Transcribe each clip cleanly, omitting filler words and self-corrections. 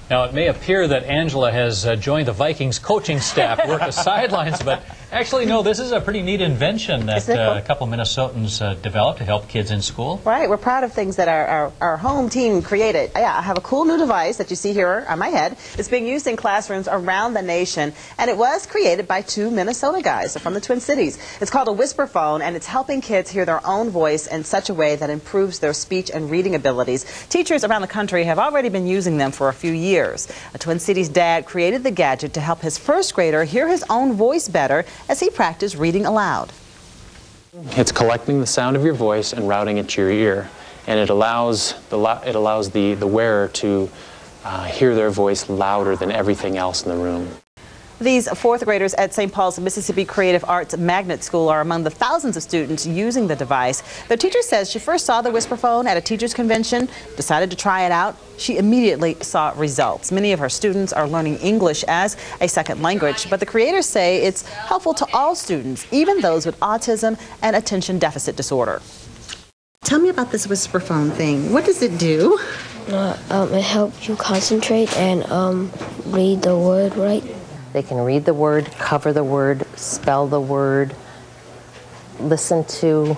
Now, it may appear that Angela has joined the Vikings coaching staff, work the sidelines, but actually, no, this is a pretty neat invention that a couple Minnesotans developed to help kids in school. Right, we're proud of things that our home team created. Yeah, I have a cool new device that you see here on my head. It's being used in classrooms around the nation, and it was created by two Minnesota guys from the Twin Cities. It's called a WhisperPhone, and it's helping kids hear their own voice in such a way that improves their speech and reading abilities. Teachers around the country have already been using them for a few years. A Twin Cities dad created the gadget to help his first grader hear his own voice better as he practiced reading aloud. It's collecting the sound of your voice and routing it to your ear, and it allows the wearer to hear their voice louder than everything else in the room. These fourth graders at St. Paul's Mississippi Creative Arts Magnet School are among the thousands of students using the device. Their teacher says she first saw the WhisperPhone at a teachers convention, decided to try it out. She immediately saw results. Many of her students are learning English as a second language, but the creators say it's helpful to all students, even those with autism and attention deficit disorder. Tell me about this WhisperPhone thing. What does it do? It helps you concentrate and read the word right. They can read the word, cover the word, spell the word, listen to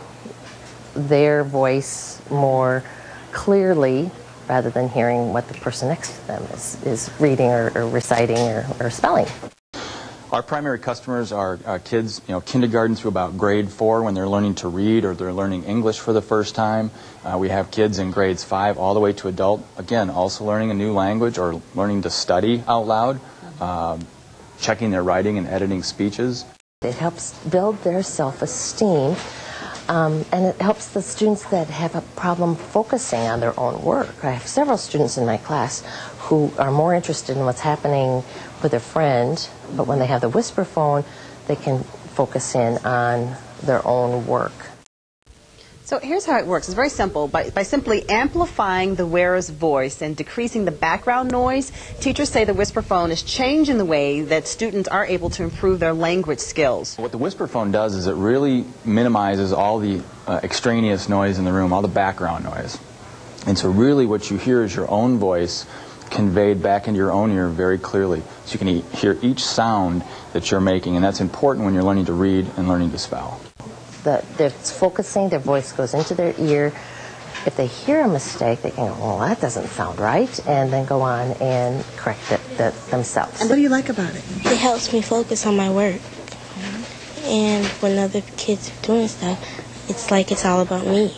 their voice more clearly rather than hearing what the person next to them is reading or reciting or spelling. Our primary customers are kids, kindergarten through about grade 4 when they're learning to read or they're learning English for the first time. We have kids in grades 5 all the way to adult, again, also learning a new language or learning to study out loud. Checking their writing and editing speeches. It helps build their self-esteem, and it helps the students that have a problem focusing on their own work. I have several students in my class who are more interested in what's happening with their friend, but when they have the WhisperPhone, they can focus in on their own work. So here's how it works. It's very simple. By simply amplifying the wearer's voice and decreasing the background noise, teachers say the WhisperPhone is changing the way that students are able to improve their language skills. What the WhisperPhone does is it really minimizes all the extraneous noise in the room, all the background noise. And so really what you hear is your own voice conveyed back into your own ear very clearly. So you can hear each sound that you're making, and that's important when you're learning to read and learning to spell. They're focusing, their voice goes into their ear. If they hear a mistake, they can go, well, that doesn't sound right, and then go on and correct it themselves. And what do you like about it? It helps me focus on my work. And when other kids are doing stuff, it's like it's all about me.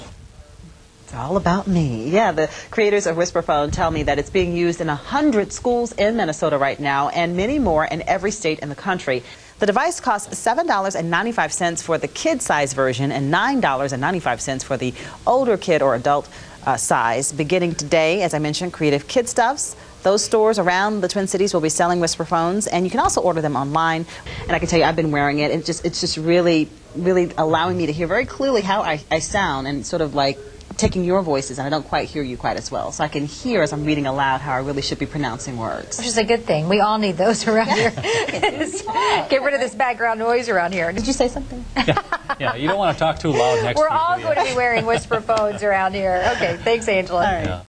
It's all about me. Yeah, the creators of WhisperPhone tell me that it's being used in 100 schools in Minnesota right now and many more in every state in the country. The device costs $7.95 for the kid-size version and $9.95 for the older kid or adult size. Beginning today, as I mentioned, Creative Kid Stuffs. Those stores around the Twin Cities will be selling WhisperPhones, and you can also order them online. And I can tell you, I've been wearing it. It's just really, really allowing me to hear very clearly how I sound, and sort of like taking your voices, and I don't quite hear you quite as well. So I can hear as I'm reading aloud how I really should be pronouncing words. Which is a good thing. We all need those around here. Get rid of this background noise around here. Did you say something? Yeah, you don't want to talk too loud next to you. We're all going to be wearing WhisperPhones around here. Okay, thanks, Angela. All right. Yeah.